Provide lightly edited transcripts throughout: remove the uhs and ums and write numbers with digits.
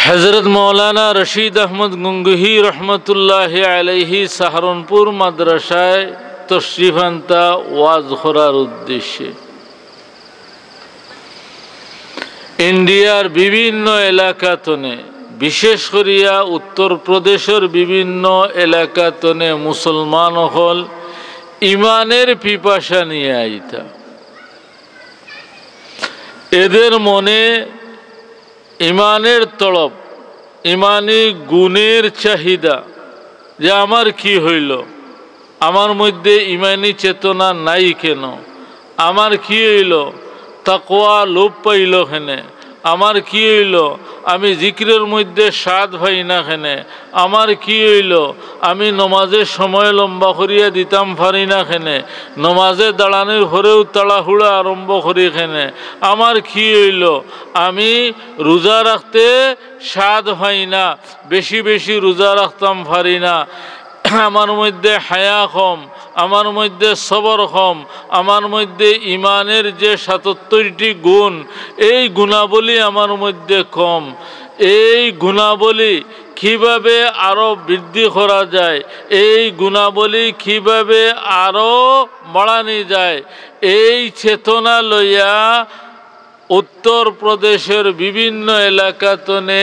हज़रत मौलाना रशीद अहमद गंगोही रहमतुल्लाहि अलैहि সাহারানপুর মাদ্রাসায় তশরিফ আনতা ওয়াজ করার উদ্দেশ্যে ইন্ডিয়ার বিভিন্ন এলাকাতনে বিশেষ করিয়া উত্তরপ্রদেশের বিভিন্ন এলাকাতনে মুসলমান হল ইমানের পিপাসা নিয়ে আইতা। এদের মনে ইমানের তলব, ইমানি গুণের চাহিদা, যে আমার কি হইল, আমার মধ্যে ইমানি চেতনা নাই কেন, আমার কি হইল তাকওয়া লোপ পাইল কেনে, আমার কি হইল আমি জিকিরের মধ্যে স্বাদ পাই না কেনে, আমার কি হইল আমি নমাজের সময় লম্বা করিয়া দিতাম পারি না কেনে, নমাজে দাঁড়ানোর পরেও তাড়াহুড়া আরম্ভ করি কেনে, আমার কি হইল আমি রোজা রাখতে স্বাদ পাই না, বেশি বেশি রোজা রাখতাম পারি না, আমার মধ্যে হায়া কম, আমার মধ্যে সবর কম, আমার মধ্যে ইমানের যে ৭৭টি গুণ, এই গুণাবলী আমার মধ্যে কম। এই গুণাবলী কিভাবে আরো বৃদ্ধি করা যায়, এই গুণাবলী কিভাবে আরো বাড়ানো যায়, এই চেতনা লইয়া উত্তরপ্রদেশের বিভিন্ন এলাকাতনে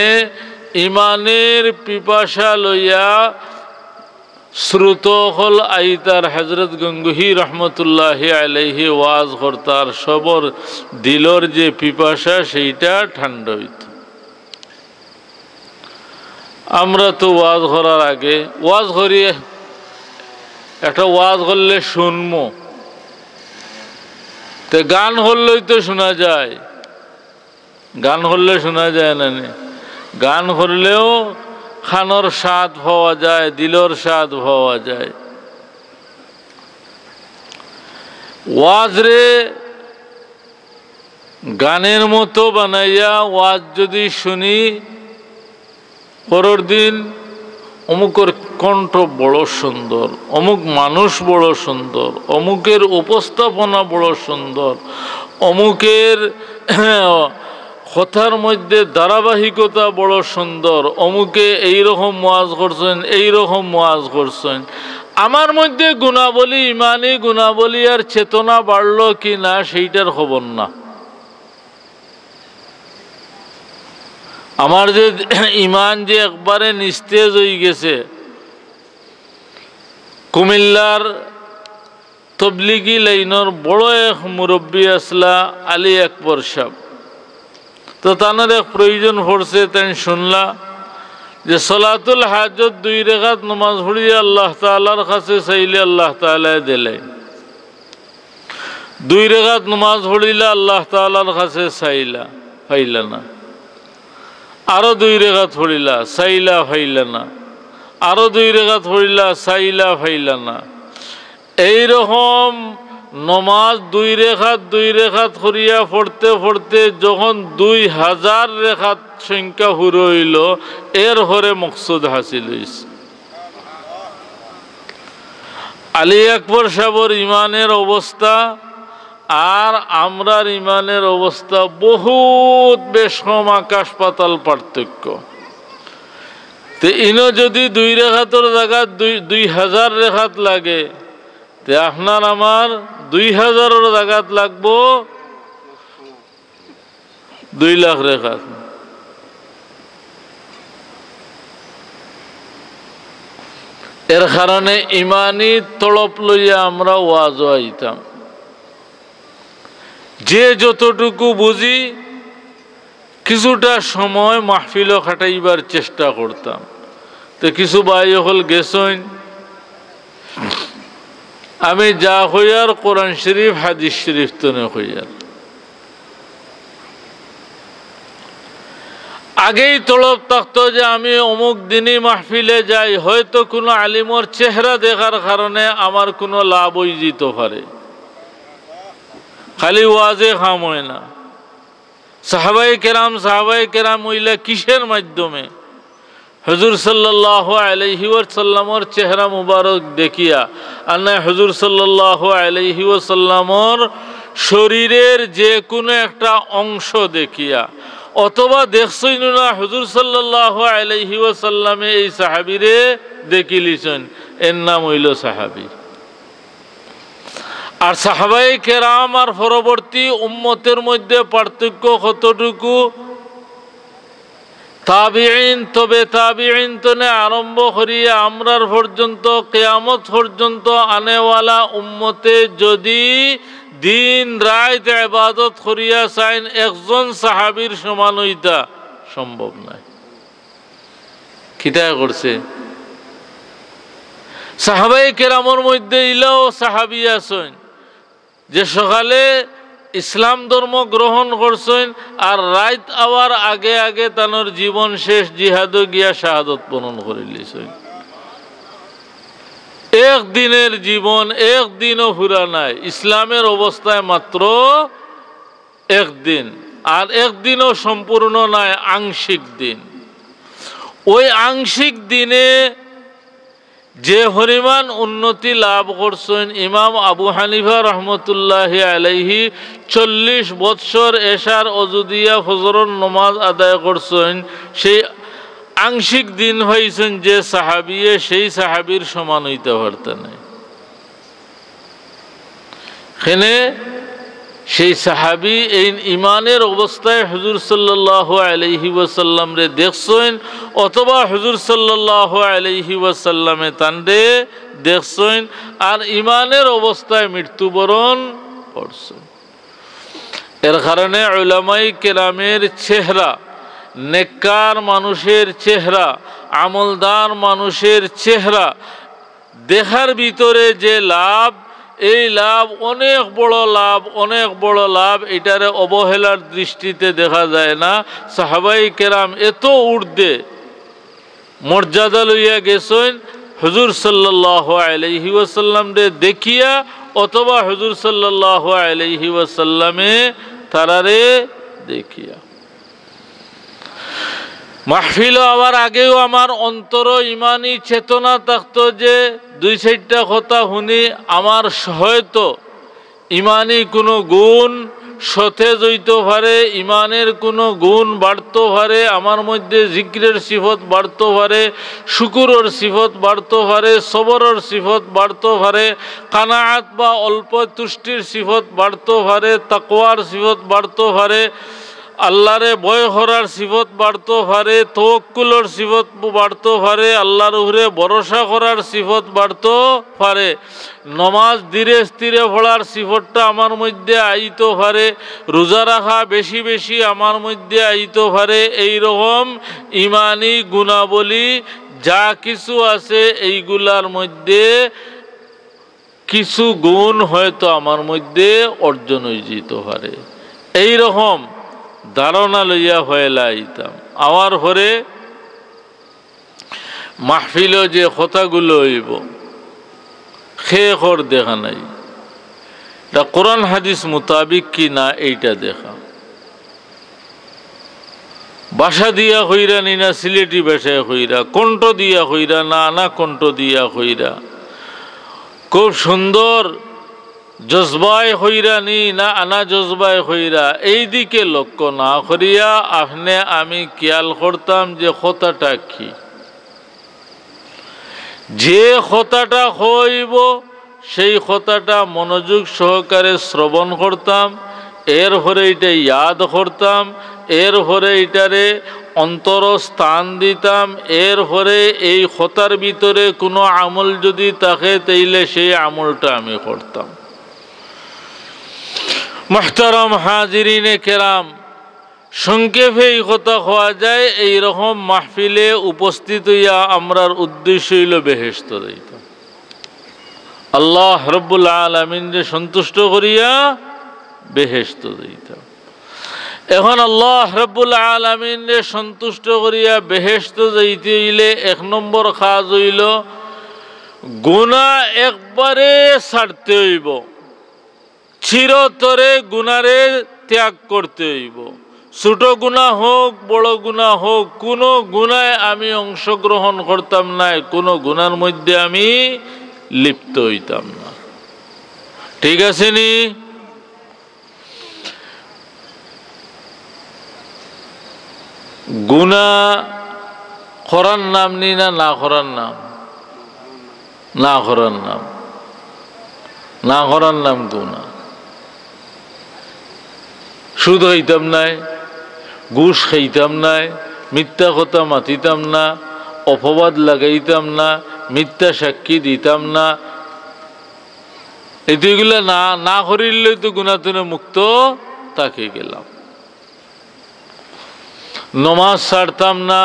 ইমানের পিপাসা লইয়া শ্রুত হল আইতার হজরত গঙ্গোহি রহমতুল্লাহি আলাইহি ওয়াজ করতার, সবর দিলর যে পিপাসা সেইটা ঠান্ডা হইত। আমরা তো ওয়াজ করার আগে ওয়াজ করিয়ে একটা ওয়াজ করলে শুনবো, তো গান করলেই তো শোনা যায়, গান করলে শোনা যায় না, গান করলেও খানোর স্বাদ পাওয়া যায়, দিলর স্বাদ পাওয়া যায়। ওয়াজ রে গানের মতো বানাইয়া ওয়াজ যদি শুনি, পরের দিন অমুকের কণ্ঠ বড় সুন্দর, অমুক মানুষ বড় সুন্দর, অমুকের উপস্থাপনা বড় সুন্দর, অমুকের কথার মধ্যে ধারাবাহিকতা বড় সুন্দর, অমুকে এইরকম ওয়াজ করছেন, এইরকম ওয়াজ করছেন, আমার মধ্যে গুণাবলী, ইমানি গুণাবলী আর চেতনা বাড়লো কি না সেইটার খবর না। আমার যে ইমান যে একবারে নিস্তেজ হয়ে গেছে। কুমিল্লার তবলিগি লাইনের বড় এক মুরব্বী আসলা আলী আকবর সাহেব, তো তাদের এক প্রয়োজন পড়ছে, তাই শুনলা যে সলাতুল হাজত 2 রাকাত নামাজ পড়িয়ে আল্লাহ তাআলার কাছে চাইলে আল্লাহ তাআলা দিলেন, 2 রাকাত নামাজ পড়িলে আল্লাহ তাআলার কাছে চাইলা পাইলা না, আরো 2 রাকাত পড়িলা চাইলা পাইলা না, আরো 2 রাকাত পড়িলা চাইলা পাইলা না। এইরকম নমাজ 2 রেখাত করিয়া পড়তে পড়তে যখন 2000 রেখাত সংখ্যা হুরো হইল, এর হরে মকসুদ হাসিল হইছে। আলী আকবর সাহেবের ইমানের অবস্থা আর আমরার ইমানের অবস্থা বহুত বেশ কম, আকাশ পাতাল পার্থক্য। তো ইনো যদি 2 রেখাতের জায়গা 2000 রেখাত লাগে, তে আপনার আমার 2000-এর জায়গাত লাগবো 2 লাখ রেখাত। এর কারণে ইমানি তড়প লইয়া আমরা ওয়াজ আইতাম, যে যতটুকু বুঝি কিছুটা সময় মাহফিল খাটাইবার চেষ্টা করতাম। তো কিছু ভাই হল গেছেন, আমি যা হইয়ার কোরআন শরীফ হাদিস শরীফ তনে হইয়ার আগেই তলব থাকতো যে আমি অমুক দিনই মাহফিলে যাই, হয়তো কোনো আলিমর চেহারা দেখার কারণে আমার কোনো লাভ হয়ে যেতে পারে, খালি ওয়াজে খাম হয় না। সাহাবায়ে কেরাম হইলা কিসের মাধ্যমে? হুজুর সাল্লাল্লাহু আলাইহি ওয়াসাল্লামর চেহারা মুবারক দেখিয়া, আর না হুজুর সাল্লাল্লাহু আলাইহি ওয়াসাল্লামর শরীরের যে কোনো একটা অংশ দেখিয়া, অথবা দেখছইন না হুজুর সাল্লাল্লাহু আলাইহি ওয়াসাল্লামে এই সাহাবীরে দেখিলিছেন, এর নাম হইল সাহাবী। আর সাহাবায়ে কেরাম আর পরবর্তী উম্মতের মধ্যে পার্থক্য কতটুকু? তাবিঈন, তবে তাবিঈন তনে আরম্ভ করিয়া আমরার পর্যন্ত কিয়ামত পর্যন্ত আনেওয়ালা উম্মতে যদি দিন রাত ইবাদত করিয়া চাইন, একজন সাহাবীর সমান হইতা সম্ভব নাই। কিতা করছে? সাহাবায়ে কেরামের মধ্যে ইলাও সাহাবী আছেন যে সকালে ইসলাম ধর্ম গ্রহণ করছেন আর রাত আওয়ার আগে আগে তানোর জীবন শেষ জিহাদ গিয়া শাহাদত বরণ করে লিছেন। একদিনের জীবন একদিনও হুরা নাই। ইসলামের অবস্থায় মাত্র একদিন, আর একদিনও সম্পূর্ণ নাই, আংশিক দিন। ওই আংশিক দিনে যে পরিমাণ উন্নতি লাভ করছেন, ইমাম আবু হানিফা রহমতুল্লাহি আলাইহি 40 বৎসর এশার অজু দিয়া ফজরের নামাজ আদায় করছেন, সেই আংশিক দিন হয়েছেন যে সাহাবিয়ে সেই সাহাবীর সমান হইতে পারতেন না। এখানে সেই সাহাবী এই ইমানের অবস্থায় হুজুর সাল্লাল্লাহু আলাইহি ওয়াসাল্লাম রে দেখছেন, অথবা হুজুর সাল্লাল্লাহু আলাইহি ওয়াসাল্লামে তানরে দেখছেন, আর ইমানের অবস্থায় মৃত্যুবরণ করছেন। এর কারণে উলামায়ে কেরামের চেহারা, নেককার মানুষের চেহারা, আমলদার মানুষের চেহারা দেখার ভিতরে যে লাভ, এই লাভ অনেক বড় লাভ, অনেক বড় লাভ। এটারে অবহেলার দৃষ্টিতে দেখা যায় না। সাহাবায়ে কেরাম এত ঊর্ধ্বে মর্যাদা লইয়া গেছেন হুজুর সাল্লাল্লাহু আলাইহি ওয়াসাল্লাম রে দেখিয়া, অথবা হুজুর সাল্লাল্লাহু আলাইহি ওয়াসাল্লামে তারারে দেখিয়া। মাহফিল হওয়ার আগেও আমার অন্তর ইমানি চেতনা থাকতো যে 2-4টা কথা শুনি আমার হয়তো ইমানি কোনো গুণ সতেজ হইতে পারে, ইমানের কোনো গুণ বাড়তে পারে, আমার মধ্যে জিকিরের সিফত বাড়তে পারে, শুকুরের সিফত বাড়তে পারে, সবরের সিফত বাড়তে পারে, কানাআত বা অল্প তুষ্টির সিফত বাড়তে পারে, তাকওয়ার সিফত বাড়তে পারে, আল্লাহরে ভয় করার সিফত বাড়তে পারে, তাওয়াক্কুলের সিফত বাড়তে পারে, আল্লাহর উপরে ভরসা করার সিফত বাড়তে পারে, নমাজ ধীরে স্থিরে পড়ার সিফতটা আমার মধ্যে আইতে পারে, রোজা রাখা বেশি বেশি আমার মধ্যে আইতে পারে। এইরকম ইমানি গুণাবলী যা কিছু আছে এইগুলার মধ্যে কিছু গুণ হয়তো আমার মধ্যে অর্জন হয়ে যেতে পারে। এইরকম ধারণা লইয়া হয়ে লাইতাম। আমার ঘরে মাহফিল যে কথাগুলো হইব খেখর দেখা নাই, এটা কোরআন হাদিস মোতাবিক কি না এইটা দেখা। ভাষা দিয়া হইরা নি না সিলেটি ভাষায় হইরা, কণ্ঠ দিয়া হইরা না আনা কণ্ঠ দিয়া হইরা, খুব সুন্দর জজবায় হইরা নি না আনা জজবায় হইরা, এই দিকে লক্ষ্য না করিয়া আপনি আমি খেয়াল করতাম যে কথাটা কি। যে কথাটা হইব সেই কথাটা মনোযোগ সহকারে শ্রবণ করতাম, এর পরে এটা ইয়াদ করতাম, এর পরে এটারে অন্তর স্থান দিতাম, এর পরে এই কথার ভিতরে কোনো আমল যদি থাকে তাইলে সেই আমলটা আমি করতাম। মুহতারাম হাজিরিনে কেরাম, সংক্ষেপে এই কথা হওয়া যায়, এইরকম মাহফিলে উপস্থিত হইয়া আমরার উদ্দেশ্য হইল বেহেশত দিতাম, আল্লাহ রব্বুল আলামিনকে সন্তুষ্ট করিয়া বেহেশত দিতাম। এখন আল্লাহ রব্বুল আলামিনকে সন্তুষ্ট করিয়া বেহেশত যাইতে হইলে 1 নম্বর কাজ হইল গুনাহ একবারে ছাড়তে হইব, চিরতরে গুনারে ত্যাগ করতে হইব। ছোট গুনাহ হোক বড় গুনাহ হোক, কোনো গুনায় আমি অংশগ্রহণ করতাম না, কোনো গুনার মধ্যে আমি লিপ্ত হইতাম না। ঠিক আছে নি? গুনাহ করার নাম নি না করার নাম? না করার নাম। না করার নাম গুনাহ। সুদ হইতাম নাই, ঘুষ খাইতাম নাই, মিথ্যা কথা মাতিতাম না, অপবাদ লাগাইতাম না, মিথ্যা সাক্ষী দিতাম না। এইগুলা না না করিলে তো গুনাহ মুক্ত তাকে গেলাম। নমাজ ছাড়তাম না,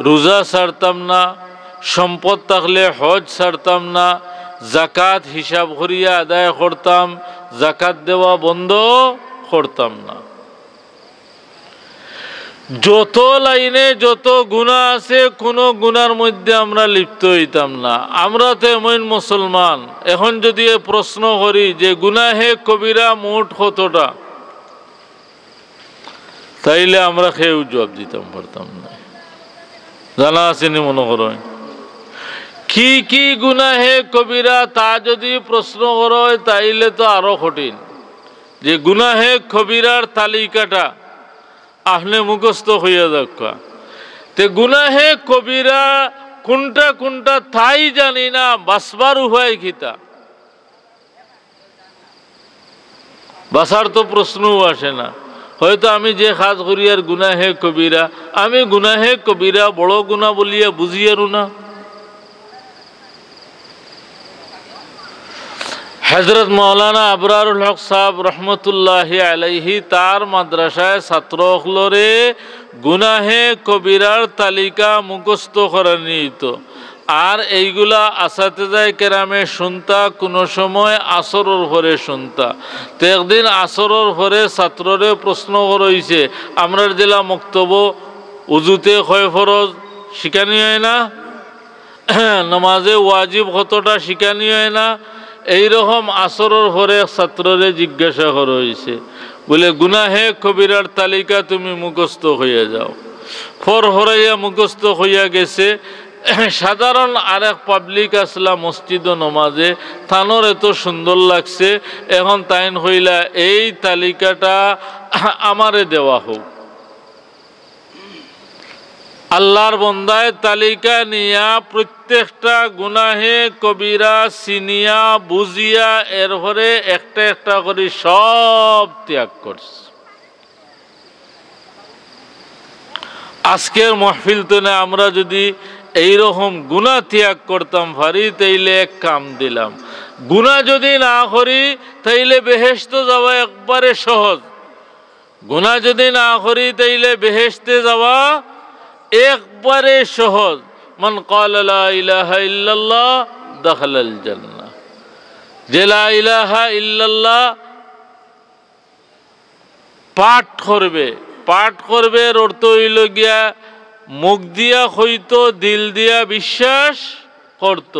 রোজা ছাড়তাম না, সম্পদ থাকলে হজ ছাড়তাম না, জাকাত হিসাব করিয়া আদায় করতাম, জাকাত দেওয়া বন্ধ করতাম না। যত লাইনে যত গুনাহ আছে, কোনো গুনার মধ্যে আমরা লিপ্ত হইতাম না। আমরা তো এমন মুসলমান, এখন যদি প্রশ্ন করি যে গুনাহে কবিরা মোট কতটা, তাইলে আমরা কেউ জবাব দিতাম পারতাম না। জানা আসেনি মনে করো কি কি গুনাহে কবিরা, তা যদি প্রশ্ন করো তাইলে তো আরো কঠিন। যে গুনাহে কবিরার তালিকাটা আপনি মুখস্থ হইয়া দেখা। তে গুনাহে কবিরা কোনটা কোনটা তাই জানি না, বাঁচবার উপায় খিতা, বাঁচার তো প্রশ্নও আসে না। হয়তো আমি যে কাজ করি আর গুনাহে কবিরা, আমি গুনাহে কবিরা বড় গুনাহ বলিয়া বুঝিয়ারু না। হযরত মাওলানা আবরারুল হক সাহেব রহমতুল্লাহি আলাইহি তার মাদ্রাসায় ছাত্রসকলরে গুনাহে কবিরার তালিকা মুখস্থ করে নিত। আর এইগুলা আসাতেজায়ে কেরামে শুনতা, কোনো সময় আসরের পরে শুনতা। তো একদিন আসরের পরে ছাত্ররে প্রশ্ন করেছে, আমরা জেলা মক্তব্য উজুতে কয় ফরজ শিখানি হয় না, নামাজে ওয়াজিব কতটা শিখানি হয় না। এইরকম আসরের পরে ছাত্ররে জিজ্ঞাসা করা হয়েছে, বলে গুনাহে কবিরার তালিকা তুমি মুখস্থ হইয়া যাও। ফর হরাইয়া মুখস্থ হইয়া গেছে। সাধারণ আরেক পাবলিক আসলা মসজিদ ও নমাজে, থানোর এত সুন্দর লাগছে, এখন তাইন হইলা এই তালিকাটা আমারে দেওয়া হোক। আল্লাহর বন্দায় তালিকা নিয়া প্রত্যেকটা গুনাহে কবিরা সিনিয়া বুঝিয়া এরপরে একটা একটা করে সব ত্যাগ করছে। আজকের মাহফিল তো না, আমরা যদি এইরকম গুনাহ ত্যাগ করতাম পারি, তাইলে এক কাম দিলাম। গুনাহ যদি না করি তাইলে বেহেশতে যাওয়া একবারে সহজ। গুনাহ যদি না করি তাইলে বেহেশতে যাওয়া একবারে সহজ। মান ক্বালা লা ইলাহা ইল্লাল্লাহ দাখালাল জান্নাহ। যে লা ইলাহা ইল্লাল্লাহ পাঠ করবে এর অর্থ হইল গিয়া মুখ দিয়া হইতো, দিল দিয়া বিশ্বাস করত।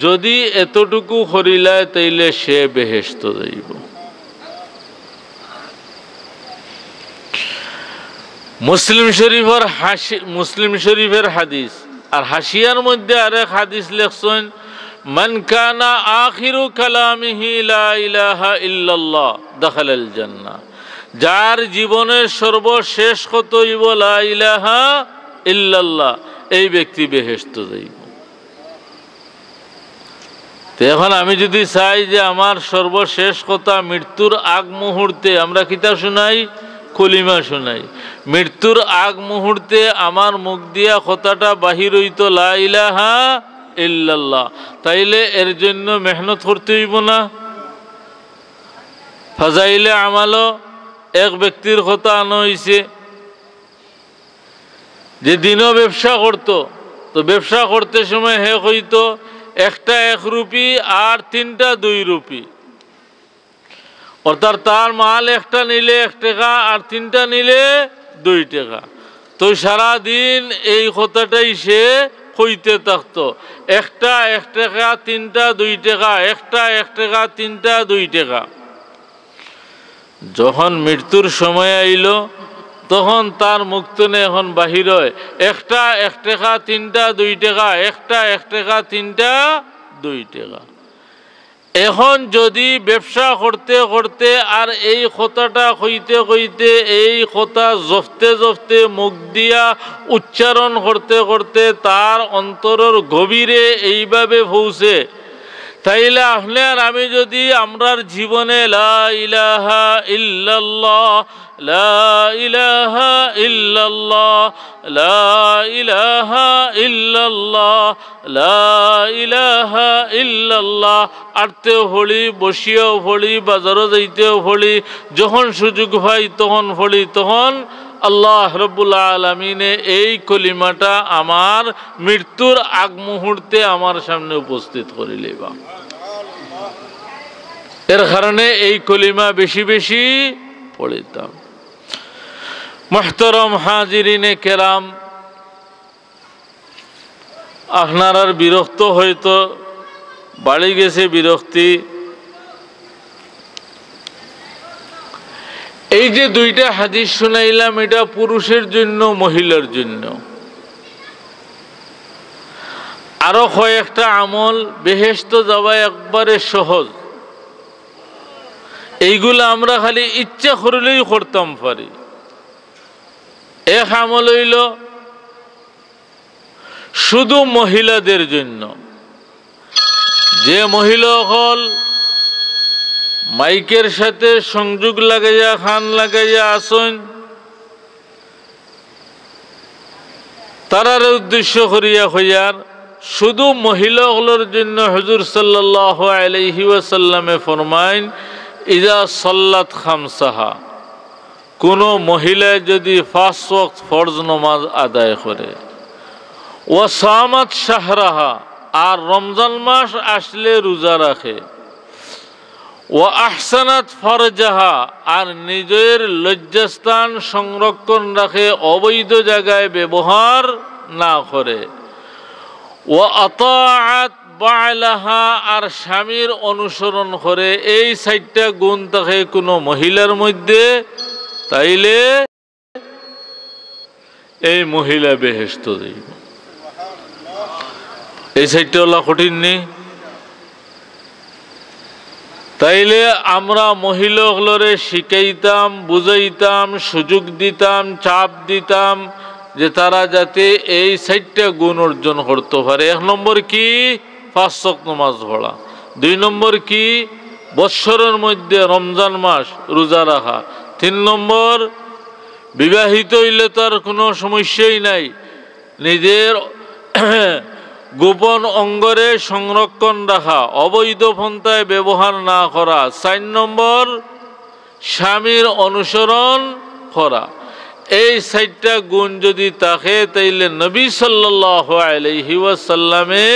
যদি এতটুকু করিলায় তাইলে সে বেহেশত যাইব। মুসলিম শরীফের হাদিস, আর হাসিয়ার মধ্যে আরেক হাদিস লেখছেন, মান কানা আখিরু কালামিহি লা ইলাহা ইল্লাল্লাহ দাখালাল জান্নাহ। যার জীবনের সর্বশেষ কত হইব লা ইলাহা ইল্লাল্লাহ, এই ব্যক্তি বেহেশত যাইব। তো এখন আমি যদি চাই যে আমার সর্বশেষ কথা মৃত্যুর আগ মুহূর্তে, আমরা কিতাব শুনাই, কলিমা শুনাই, মৃত্যুর আগ মুহূর্তে আমার মুখ দিয়া কথাটা বাহির হইতো লা ইলাহা ইল্লাল্লাহ, তাইলে এর জন্য মেহনত করতে হইব না? ফাজাইলে আমালও এক ব্যক্তির কথা আনা হয়েছে যে দিনও ব্যবসা করত, তো ব্যবসা করতে সময় হে হইতো একটা 1 রুপি আর 3টা 2 রুপি, অর্থাৎ তার মাল একটা নিলে 1 টাকা আর 3টা নিলে 2 টাকা। তো সারাদিন এই কথাটাই সে কইতে থাকতো, একটা 1 টাকা 3টা 2 টাকা, একটা 1 টাকা 3টা 2 টাকা। যখন মৃত্যুর সময় আইল তখন তার মুক্তনে এখন বাহির হয় একটা 1 টাকা 3টা 2 টাকা, একটা 1 টাকা 3টা 2 টাকা। এখন যদি ব্যবসা করতে করতে আর এই কথাটা কইতে কইতে এই কথা জফতে জফতে মুখ দিয়া উচ্চারণ করতে করতে তার অন্তরের গভীরে এইভাবে পৌঁছে, তাইলে আপনি আর আমি যদি আমরার জীবনে লা ইলাহা ইল্লাল্লাহ লা ইলাহা ইল্লাল্লাহ লা ইলাহা ইল্লাল্লাহ লা ইলাহা ইল্লাল্লাহ আরতেও পড়ি, বসিয়াও পড়ি, বাজারও যাইতেও পড়ি, যখন সুযোগ পাই তখন পড়ি, তখন আল্লাহ রব্বুল আলামিনে এই কলিমাটা আমার মৃত্যুর আগ মুহূর্তে আমার সামনে উপস্থিত করে লইবা। এর কারণে এই কলিমা বেশি বেশি পড়িতাম। মুহতারাম হাজিরিনে কেরাম, আপনার বিরক্ত হয়তো বাড়ি গেছে বিরক্তি। এই যে দুইটা হাদিস শুনাইলাম, এটা পুরুষের জন্য মহিলার জন্য। আরো কয়েকটা আমল বেহেশত যাওয়া একবারে সহজ, এইগুলো আমরা খালি ইচ্ছা করলেই করতাম পারি। এক আমল হইল শুধু মহিলাদের জন্য। যে মহিলা হল মাইকের সাথে সংযোগ লাগাইয়া খান লাগাইয়া আসেন, তারার উদ্দেশ্য করিয়া হইয়ার শুধু মহিলাগুলোর জন্য হুজুর সাল্লাল্লাহু আলাইহি ওয়াসাল্লামে ফরমাইন, ইজা সাল্লাত খামসাহা, কোনো মহিলায় যদি 5 ওয়াক্ত ফরজ নামাজ আদায় করে, ওয়া সামাত শাহরাহা, আর রমজান মাস আসলে রোজা রাখে, ওয়া আহসানাত ফারজাহা, আর নিজের লজ্জাস্থান সংরক্ষণ রাখে, অবৈধ জায়গায় ব্যবহার না করে, ওয়া আতাআত বা'লাহা, আর স্বামীর অনুসরণ করে, এই 4টা গুণ থাকে কোনো মহিলার মধ্যে, তাইলে এই মহিলা বেহেশত যাইব। এই 4টা হলো কঠিন নেই। তাইলে আমরা মহিলাগুলোরে শিখাইতাম, বুঝাইতাম, সুযোগ দিতাম, চাপ দিতাম যে তারা যাতে এই 4টা গুণ অর্জন করতে পারে। 1 নম্বর কি? 5 ওয়াক্ত নামাজ পড়া। 2 নম্বর কি? বৎসরের মধ্যে রমজান মাস রোজা রাখা। 3 নম্বর, বিবাহিত হইলে তার কোনো সমস্যাই নাই, নিজের গোপন অঙ্গরে সংরক্ষণ রাখা, অবৈধ পন্থায় ব্যবহার না করা। 4 নম্বর, স্বামীর অনুসরণ করা। এই 4টা গুণ যদি থাকে, তাইলে নবী সাল্লাল্লাহু আলাইহি ওয়াসাল্লামে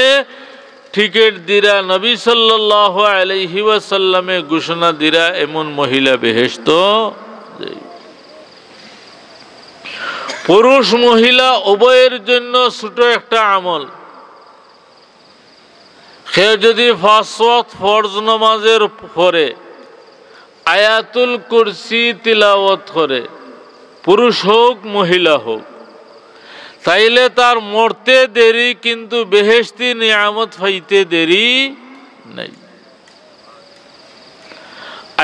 টিকেট দিরা, নবী সাল্লাল্লাহু আলাইহি ওয়াসাল্লামে ঘোষণা দিরা এমন মহিলা বেহেশত। পুরুষ মহিলা উভয়ের জন্য ছোট একটা আমল। সে যদি 5 ওয়াক্ত ফরজ নামাজের পরে আয়াতুল কুরসি তিলাওয়াত করে, পুরুষ হোক মহিলা হোক, তাইলে তার মরতে দেরি, কিন্তু বেহেশতি নিয়ামত পাইতে দেরি নাই।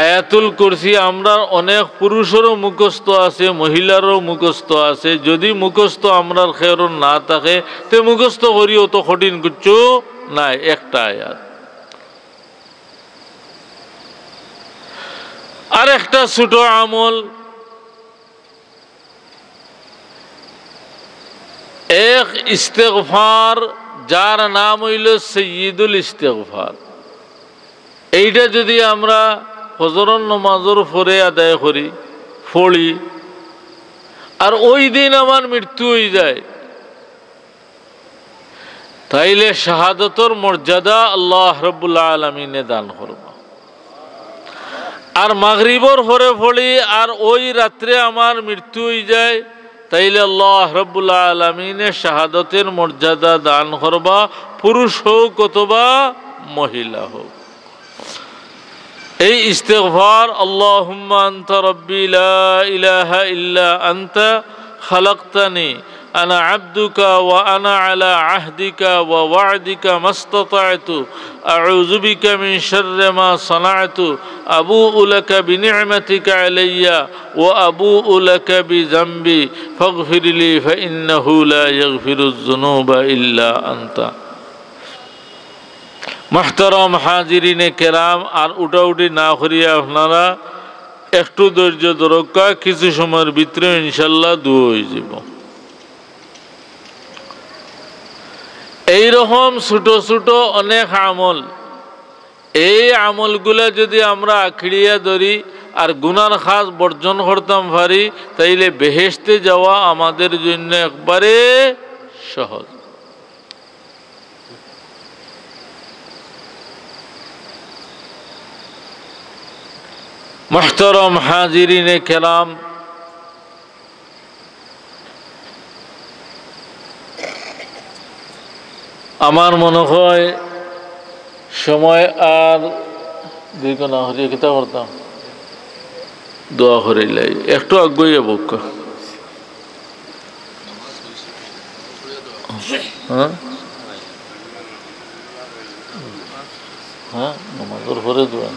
আয়াতুল কুরসি আমরা অনেক পুরুষেরও মুখস্থ আছে, মহিলারও মুখস্থ আছে। যদি মুখস্থ আমরার খের না থাকে, তে মুখস্থ করিও তো কঠিন কিছু নাই, একটা আয়াত। আর একটা ছোট আমল, এক ইস্তেগফার, যার নাম হইল সাইয়্যিদুল ইস্তেগফার। এইটা যদি আমরা ফজরের নামাজের পরে আদায় করি, পড়ি, আর ওই দিন আমার মৃত্যু হয়ে যায়, তাইলে শাহাদতর মর্যাদা আল্লাহ রাব্বুল আলামিনে দান করব। আর মাগরিবর পরে পড়ি, আর ওই রাত্রে আমার মৃত্যু হয়ে যায়, তাইলে আল্লাহ রাব্বুল আলামিনে শাহাদতের মর্যাদা দান করবা, পুরুষ হোক অথবা মহিলা হোক। এই ইস্তেগফার, আল্লাহুম্মা আনতা রাব্বি লা ইলাহা ইল্লা আনতা খালাকতানি أنا عبدك وأنا على عهدك ووعدك ما استطعت أعوذ بك من شر ما صنعت أبوء لك بنعمتك علي وأبوء لك بذنبي فاغفر لي فإنه لا يغفر الذنوب إلا أنت محترم حاضرین کرام আর উঠাউঠি না করিয়া আপনারা একটু ধৈর্য ধরকা কিছু সময়ের ভিতরে ইনশাআল্লাহ দোয়া হয়ে যাব এই রকম ছোট ছোট অনেক আমল এই আমলগুলা যদি আমরা আঁকড়িয়া ধরি আর গুনার খাস বর্জন করতাম পারি তাইলে বেহেশতে যাওয়া আমাদের জন্য একবারে সহজ محترم حاضرین کرام আমার মনে হয় সময় আর দীর্ঘ না হলে কিতা করতাম দোয়া করিলাই একটু আগুইয়া বক্কা হ্যাঁ হ্যাঁ নামাজের পরে দোয়া